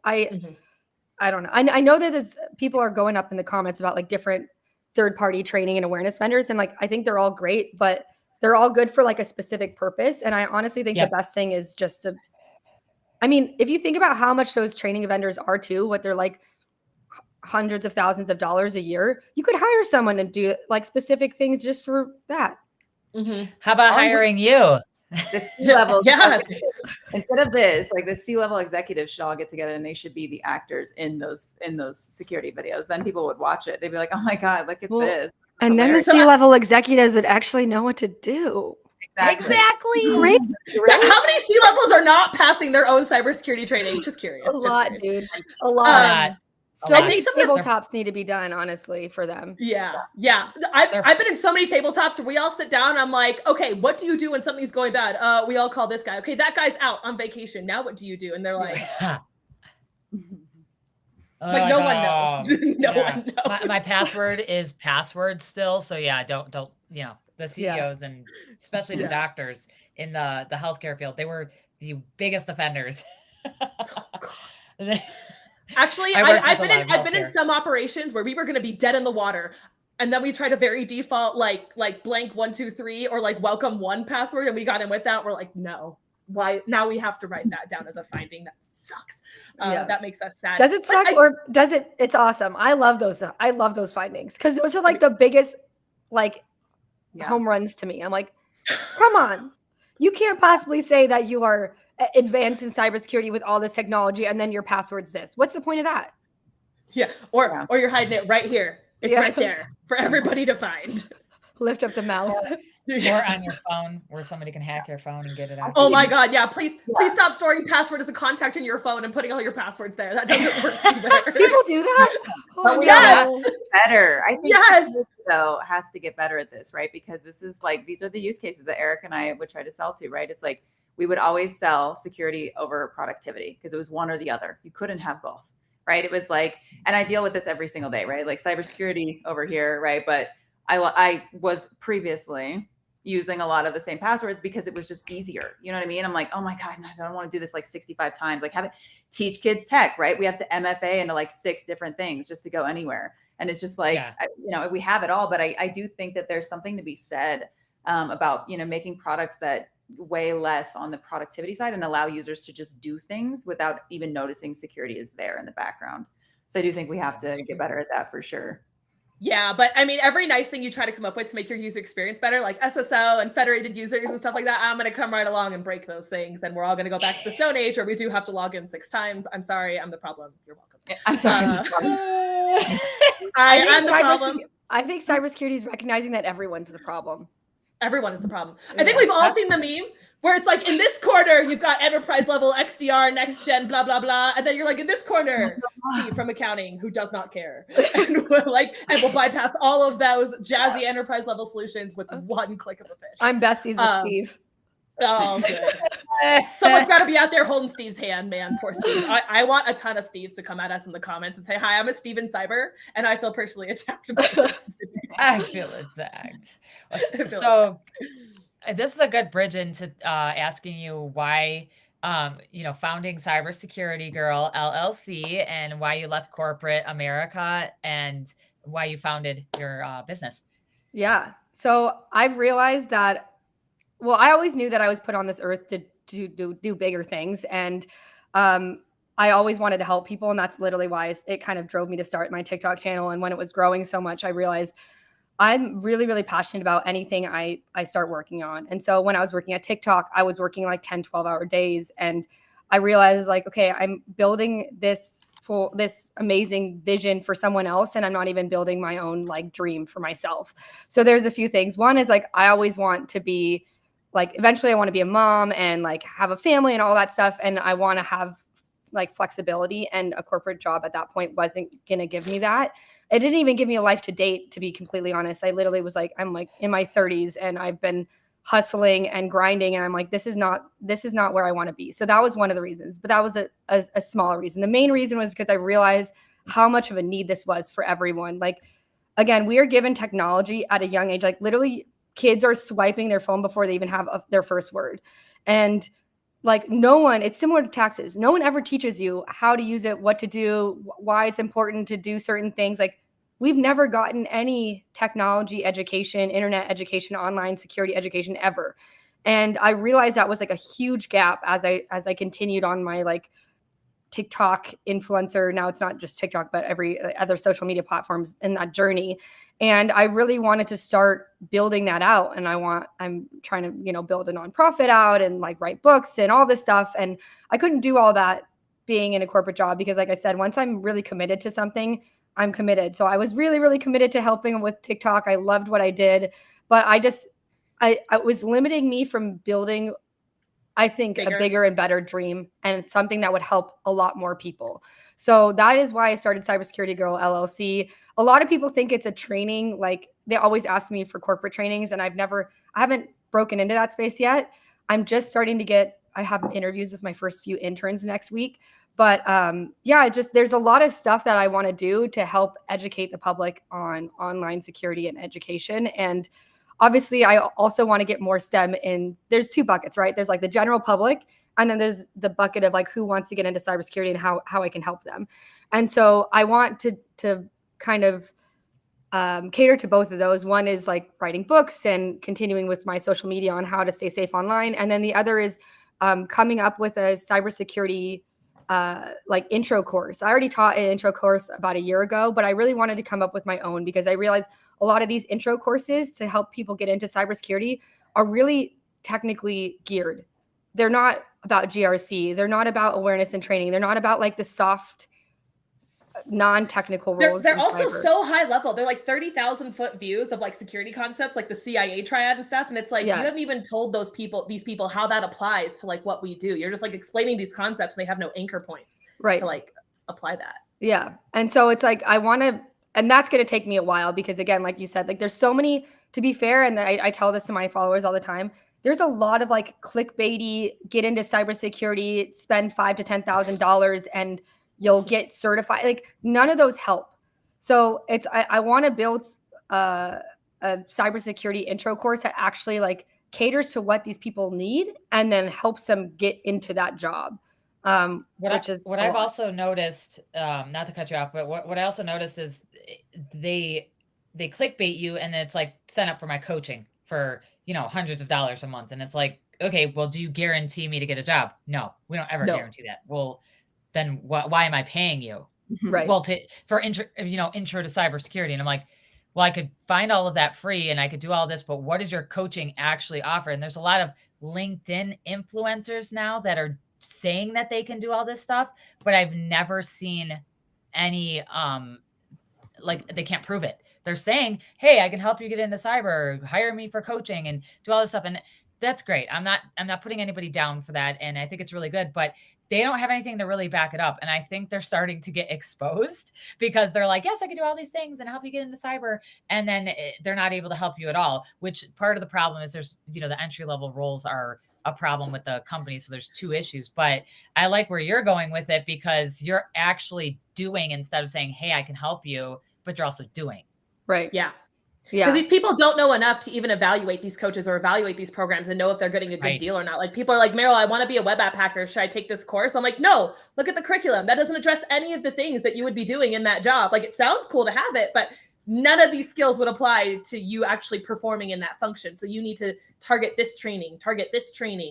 I don't know. I know that people are going up in the comments about like different third-party training and awareness vendors. And like, I think they're all great, but they're all good for like a specific purpose. And I honestly think the best thing is just if you think about how much those training vendors are too, what they're like hundreds of thousands of dollars a year, you could hire someone to do like specific things just for that. How about hiring you? The C-level, instead of this, like the C-level executives should all get together and they should be the actors in those security videos. Then people would watch it. They'd be like, "Oh my god, look at this!" And then the C-level executives would actually know what to do. Exactly. Right? How many C-levels are not passing their own cybersecurity training? Just curious. A lot, dude. A lot. So lot. many some of the- tabletops need to be done, honestly, for them. Yeah. I've been in so many tabletops where we all sit down and I'm like, okay, what do you do when something's going bad? We all call this guy. Okay, that guy's out on vacation. Now what do you do? And they're like, like no one knows. No one knows. My password is password still. So yeah, don't the CEOs and especially the doctors in the healthcare field, they were the biggest offenders. Actually, I've been in some operations where we were going to be dead in the water, and then we tried a very default like blank 123 or like welcome one password, and we got in with that. We're like, no, why? Now we have to write that down as a finding. That sucks. That makes us sad. Does it suck or does it? It's awesome. I love those. I love those findings because those are like the biggest home runs to me. I'm like, come on, you can't possibly say that you are advanced in cybersecurity with all this technology and then your password's this. What's the point of that? Yeah. Or you're hiding it right here. It's right there for everybody to find. Lift up the mouse. Or on your phone where somebody can hack your phone and get it out. Oh my God. Yeah. Please stop storing password as a contact in your phone and putting all your passwords there. That doesn't work either. People do that? But yes. Better. I think yes. though has to get better at this, right? Because this is like, these are the use cases that Eric and I would try to sell to, right? It's like, we would always sell security over productivity because it was one or the other. You couldn't have both, right? It was like, and I deal with this every single day, right? Like cybersecurity over here, right? But I was previously using a lot of the same passwords because it was just easier. You know what I mean? I'm like, oh my God, I don't want to do this like 65 times. Like teach kids tech, right? We have to MFA into like 6 different things just to go anywhere. And it's just like, we have it all, but I do think that there's something to be said about, making products that way less on the productivity side and allow users to just do things without even noticing security is there in the background. So I do think we have to get better at that for sure. Yeah, but I mean, every nice thing you try to come up with to make your user experience better, like SSO and federated users and stuff like that, I'm going to come right along and break those things. And we're all going to go back to the Stone Age where we do have to log in 6 times. I'm sorry, I'm the problem. You're welcome. I'm sorry. I'm the problem. I think cybersecurity is recognizing that everyone's the problem. Everyone is the problem. I think we've all seen the meme where it's like in this corner, you've got enterprise level XDR, next gen, blah, blah, blah. And then you're like in this corner, Steve from accounting, who does not care. And we'll bypass all of those jazzy enterprise level solutions with one click of a fish. I'm besties with Steve. Oh, good. Someone's got to be out there holding Steve's hand, man. Poor Steve. I want a ton of Steves to come at us in the comments and say, hi, I'm a Steve in cyber. And I feel personally attacked by this. I feel attacked. So this is a good bridge into asking you why, founding Cybersecurity Girl LLC and why you left corporate America and why you founded your business. Yeah. So I've realized that, I always knew that I was put on this earth to do bigger things. And I always wanted to help people. And that's literally why it kind of drove me to start my TikTok channel. And when it was growing so much, I realized I'm really, really passionate about anything I start working on. And so when I was working at TikTok, I was working like 10, 12-hour days. And I realized like, okay, I'm building this amazing vision for someone else. And I'm not even building my own like dream for myself. So there's a few things. One is like, I always want to be like, eventually I want to be a mom and like have a family and all that stuff. And I want to have like flexibility, and a corporate job at that point wasn't going to give me that. It didn't even give me a life to date, to be completely honest. I literally was like, I'm like in my 30s and I've been hustling and grinding. And I'm like, this is not where I want to be. So that was one of the reasons, but that was a smaller reason. The main reason was because I realized how much of a need this was for everyone. Like, again, we are given technology at a young age, like literally kids are swiping their phone before they even have their first word. And like it's similar to taxes. No one ever teaches you how to use it, what to do, why it's important to do certain things. Like we've never gotten any technology education, internet education, online security education ever. And I realized that was like a huge gap as I continued on my like TikTok influencer. Now it's not just TikTok, but every other social media platforms in that journey. And I really wanted to start building that out. And I'm trying to, build a nonprofit out and like write books and all this stuff. And I couldn't do all that being in a corporate job because like I said, once I'm really committed to something, I'm committed. So I was really, really committed to helping with TikTok. I loved what I did, but it was limiting me from building I think, a bigger and better dream, and it's something that would help a lot more people. So that is why I started Cybersecurity Girl LLC. A lot of people think it's a training. Like, they always ask me for corporate trainings, and I haven't broken into that space yet. I'm just starting to I have interviews with my first few interns next week. But there's a lot of stuff that I want to do to help educate the public on online security and education. And obviously, I also want to get more STEM in. There's two buckets, right? There's like the general public, and then there's the bucket of like who wants to get into cybersecurity and how I can help them. And so I want to kind of cater to both of those. One is like writing books and continuing with my social media on how to stay safe online. And then the other is coming up with a cybersecurity like intro course. I already taught an intro course about a year ago, but I really wanted to come up with my own because I realized a lot of these intro courses to help people get into cybersecurity are really technically geared. They're not about GRC. They're not about awareness and training. They're not about like the soft, non-technical roles. They're also so high level. They're like 30,000 foot views of like security concepts, like the CIA triad and stuff. And it's like, you haven't even told these people how that applies to like what we do. You're just like explaining these concepts and they have no anchor points to like apply that. Yeah. And so it's like, and that's going to take me a while because again, like you said, like there's so many, to be fair. And I tell this to my followers all the time. There's a lot of like clickbaity, get into cybersecurity, spend $5,000 to $10,000 and you'll get certified. Like none of those help. So I want to build a cybersecurity intro course that actually like caters to what these people need and then helps them get into that job. What I've also noticed, not to cut you off, but what I also noticed is they clickbait you and it's like sign up for my coaching for, hundreds of dollars a month. And it's like, okay, well, do you guarantee me to get a job? No, we don't ever guarantee that. Well, then why am I paying you? Right. Well, for intro to cybersecurity. And I'm like, well, I could find all of that free and I could do all this, but what does your coaching actually offer? And there's a lot of LinkedIn influencers now that are saying that they can do all this stuff, but I've never seen any, like they can't prove it. They're saying, hey, I can help you get into cyber, hire me for coaching and do all this stuff. And that's great. I'm not putting anybody down for that. And I think it's really good, but they don't have anything to really back it up. And I think they're starting to get exposed because they're like, yes, I can do all these things and help you get into cyber. And then they're not able to help you at all, which part of the problem is there's, the entry-level roles are a problem with the company. So there's two issues, but I like where you're going with it because you're actually doing instead of saying, hey, I can help you, but you're also doing. Right. Yeah. Because these people don't know enough to even evaluate these coaches or evaluate these programs and know if they're getting a good deal or not. Like people are like, Meryl, I want to be a web app hacker. Should I take this course? I'm like, no, look at the curriculum. That doesn't address any of the things that you would be doing in that job. Like it sounds cool to have it, but none of these skills would apply to you actually performing in that function. So you need to target this training,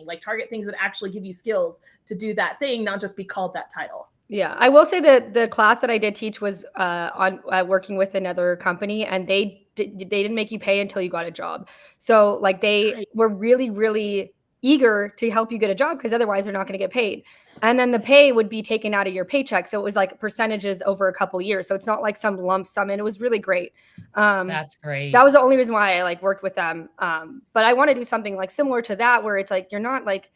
like target things that actually give you skills to do that thing, not just be called that title. Yeah, I will say that the class that I did teach was on working with another company, and they didn't make you pay until you got a job. So like they were really, really eager to help you get a job because otherwise they're not going to get paid. And then the pay would be taken out of your paycheck. So it was like percentages over a couple of years. So it's not like some lump sum. And it was really great. That's great. That was the only reason why I like worked with them. But I want to do something like similar to that where it's like you're not like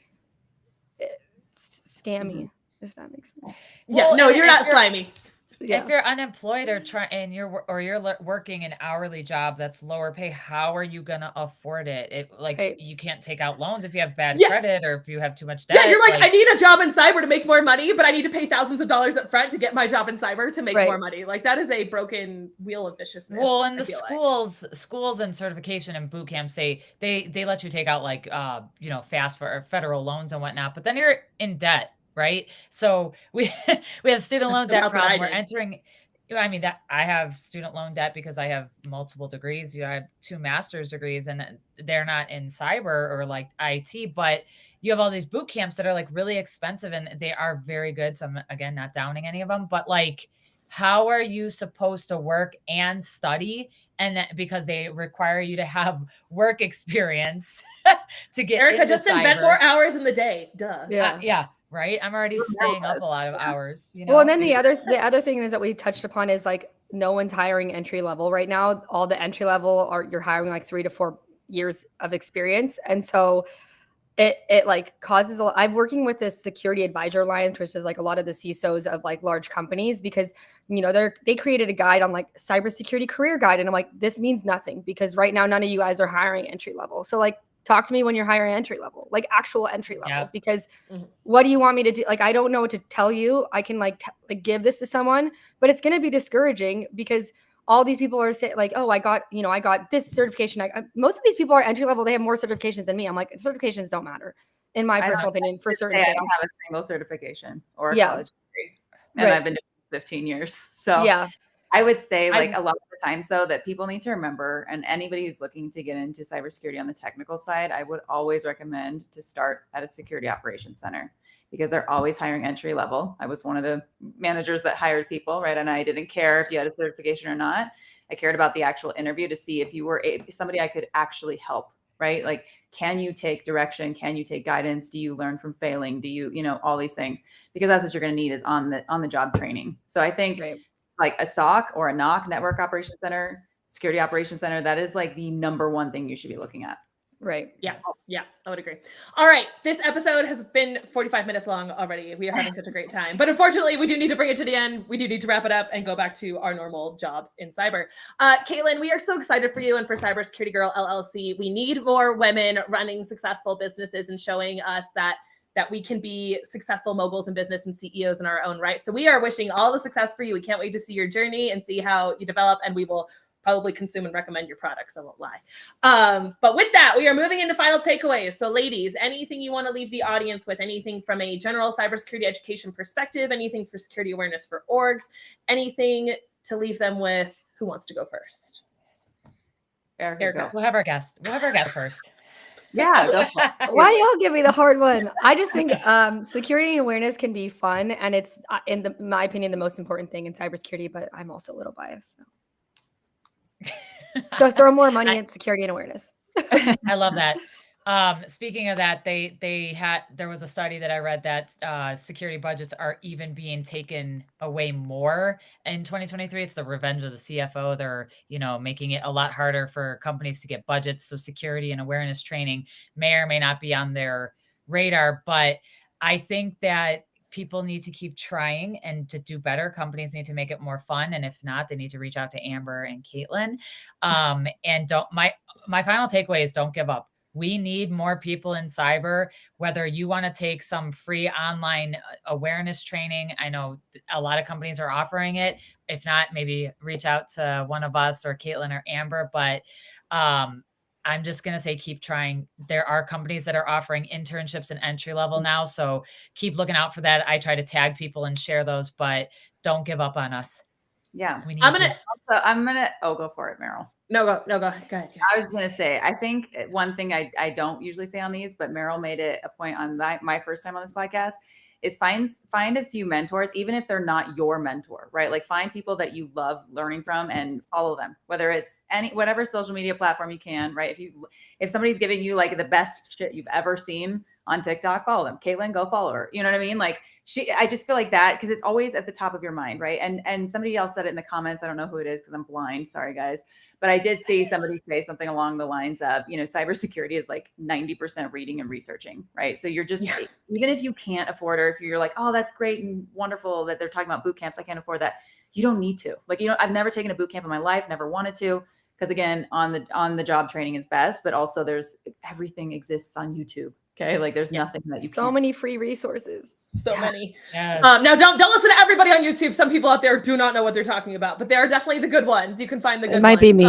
scammy. If that makes sense. Yeah, well, no, you're not slimy. If you're unemployed or you're working an hourly job that's lower pay, how are you gonna afford it? You can't take out loans if you have bad credit or if you have too much debt. Yeah, you're like, I need a job in cyber to make more money, but I need to pay thousands of dollars up front to get my job in cyber to make more money. Like that is a broken wheel of viciousness. Well, and the schools and certification and boot camps, they let you take out like fast for federal loans and whatnot, but then you're in debt. Right. So we have student loan debt problem. We're entering. I mean, that I have student loan debt because I have multiple degrees. I have 2 master's degrees and they're not in cyber or like IT, but you have all these boot camps that are like really expensive and they are very good. So I'm again, not downing any of them, but like, how are you supposed to work and study? And because they require you to have work experience to get Erica, just invent more hours in the day. Duh. Yeah. Right. I'm already staying up a lot of hours. Well, and then the other thing is that we touched upon is like no one's hiring entry level right now. All the entry level you're hiring like 3 to 4 years of experience. And so it like causes a lot. I'm working with this security advisor alliance, which is like a lot of the CISOs of like large companies, because they created a guide on like cybersecurity career guide, and I'm like, this means nothing because right now none of you guys are hiring entry level. So like, talk to me when you're hiring entry level, like actual entry level, because what do you want me to do? Like, I don't know what to tell you. I can like give this to someone, but it's going to be discouraging because all these people are saying like, oh, I got this certification. Most of these people are entry level. They have more certifications than me. I'm like, certifications don't matter in my personal opinion for certain things. I don't have a single certification or a college degree, and I've been doing this 15 years. So I would say like a lot of the times though that people need to remember, and anybody who's looking to get into cybersecurity on the technical side, I would always recommend to start at a security operations center, because they're always hiring entry level. I was one of the managers that hired people, right? And I didn't care if you had a certification or not. I cared about the actual interview to see if you were somebody I could actually help, right? Like, can you take direction? Can you take guidance? Do you learn from failing? Do you, all these things? Because that's what you're going to need is on the job training. So I think like a SOC or a NOC, Network Operations Center, Security Operations Center, that is like the number one thing you should be looking at. Right. Yeah. Yeah. I would agree. All right. This episode has been 45 minutes long already. We are having such a great time, but unfortunately we do need to bring it to the end. We do need to wrap it up and go back to our normal jobs in cyber. Caitlin, we are so excited for you and for Cybersecurity Girl LLC. We need more women running successful businesses and showing us that we can be successful moguls in business and CEOs in our own right. So we are wishing all the success for you. We can't wait to see your journey and see how you develop, and we will probably consume and recommend your products. I won't lie. But with that, we are moving into final takeaways. So ladies, anything you want to leave the audience with, anything from a general cybersecurity education perspective, anything for security awareness for orgs, anything to leave them with? Who wants to go first? Erica. We'll have our guest first. Yeah. Why y'all give me the hard one? I just think security and awareness can be fun, and it's in my opinion the most important thing in cybersecurity. But I'm also a little biased. So throw more money at security and awareness. I love that. Speaking of that, there was a study that I read that security budgets are even being taken away more in 2023. It's the revenge of the CFO. They're, making it a lot harder for companies to get budgets. So security and awareness training may or may not be on their radar, but I think that people need to keep trying and to do better. Companies need to make it more fun. And if not, they need to reach out to Amber and Caitlin. And my final takeaway is don't give up. We need more people in cyber, whether you want to take some free online awareness training. I know a lot of companies are offering it. If not, maybe reach out to one of us or Caitlin or Amber, but, I'm just going to say, keep trying. There are companies that are offering internships and entry level now. So keep looking out for that. I try to tag people and share those, but don't give up on us. Yeah. I'm going to go for it, Meryl. No, go ahead. I was just going to say, I think one thing I don't usually say on these, but Meryl made it a point on my first time on this podcast, is find a few mentors, even if they're not your mentor, right? Like find people that you love learning from and follow them, whether it's whatever social media platform you can, right? If somebody's giving you like the best shit you've ever seen on TikTok, follow them. Caitlin, go follow her. You know what I mean? Like I just feel like that, because it's always at the top of your mind, right? And somebody else said it in the comments. I don't know who it is because I'm blind. Sorry, guys. But I did see somebody say something along the lines of, cybersecurity is like 90% reading and researching, right? So you're just, even if you can't afford, or if you're like, oh, that's great and wonderful that they're talking about boot camps, I can't afford that. You don't need to. Like, I've never taken a boot camp in my life, never wanted to. Because again, on the job training is best, but also everything exists on YouTube. Okay. Like there's nothing that you can't. Many free resources. So many. Yes. Now don't listen to everybody on YouTube. Some people out there do not know what they're talking about, but there are definitely the good ones. You can find the good ones. It might be me.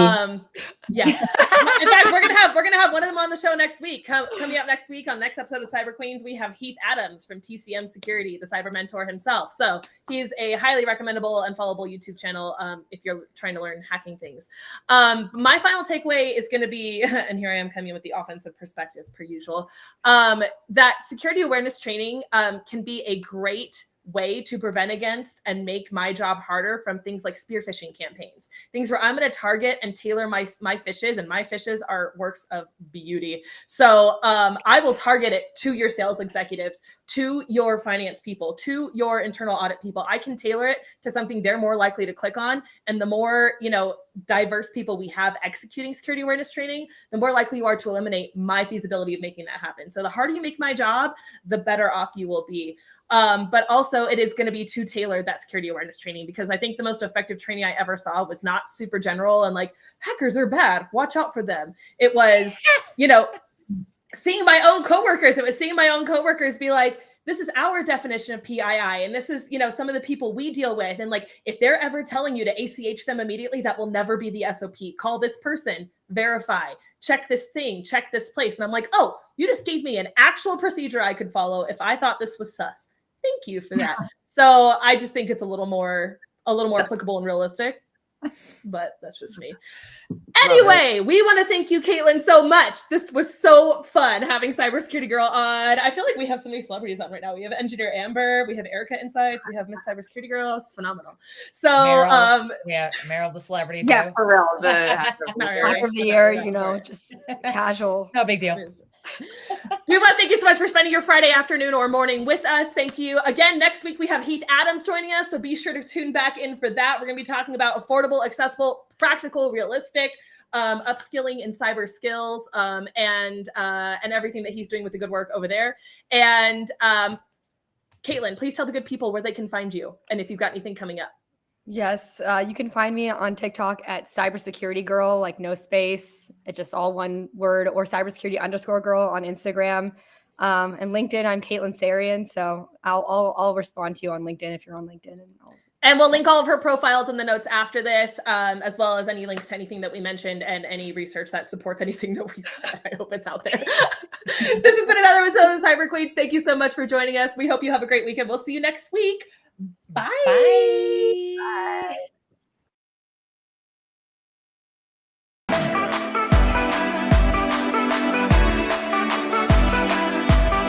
Yeah. In fact, we're gonna have one of them on the show next week. Coming up next week on next episode of Cyber Queens, we have Heath Adams from TCM Security, the cyber mentor himself. So he's a highly recommendable and followable YouTube channel if you're trying to learn hacking things. My final takeaway is going to be, and here I am coming with the offensive perspective per usual, that security awareness training can be a great way to prevent against and make my job harder from things like spear phishing campaigns, things where I'm going to target and tailor my fishes, and my fishes are works of beauty. So I will target it to your sales executives, to your finance people, to your internal audit people. I can tailor it to something they're more likely to click on. And the more, diverse people we have executing security awareness training, the more likely you are to eliminate my feasibility of making that happen. So the harder you make my job, the better off you will be. But also it is going to be too tailored, that security awareness training, because I think the most effective training I ever saw was not super general and like, hackers are bad, watch out for them. It was, you know, seeing my own coworkers. It was seeing my own coworkers be like, this is our definition of PII. And this is, you know, some of the people we deal with. And like, if they're ever telling you to ACH them immediately, that will never be the SOP. Call this person, verify, check this thing, check this place. And I'm like, oh, you just gave me an actual procedure I could follow if I thought this was sus. Thank you for that. So I just think it's a little more applicable and realistic. But that's just me. Anyway, we want to thank you, Caitlin, so much. This was so fun having Cybersecurity Girl on. I feel like we have so many celebrities on right now. We have Engineer Amber, we have Erica Insights, we have Miss Cybersecurity Girl. It's phenomenal. So, yeah, Meryl's a celebrity too. Yeah, for real. The Hacker of the year, you know, just casual. No big deal. We want to thank you so much for spending your Friday afternoon or morning with us. Thank you. Again, next week we have Heath Adams joining us, so be sure to tune back in for that. We're going to be talking about affordable, accessible, practical, realistic upskilling in cyber skills and everything that he's doing with the good work over there. And Caitlin, please tell the good people where they can find you and if you've got anything coming up. Yes, you can find me on TikTok at Cybersecurity Girl, like no space, it's just all one word, or Cybersecurity_girl on Instagram. And LinkedIn, I'm Caitlin Sarian, so I'll respond to you on LinkedIn if you're on LinkedIn. And we'll link all of her profiles in the notes after this, as well as any links to anything that we mentioned and any research that supports anything that we said. I hope it's out there. This has been another episode of Cyber Queens. Thank you so much for joining us. We hope you have a great weekend. We'll see you next week. Bye. Bye. Bye.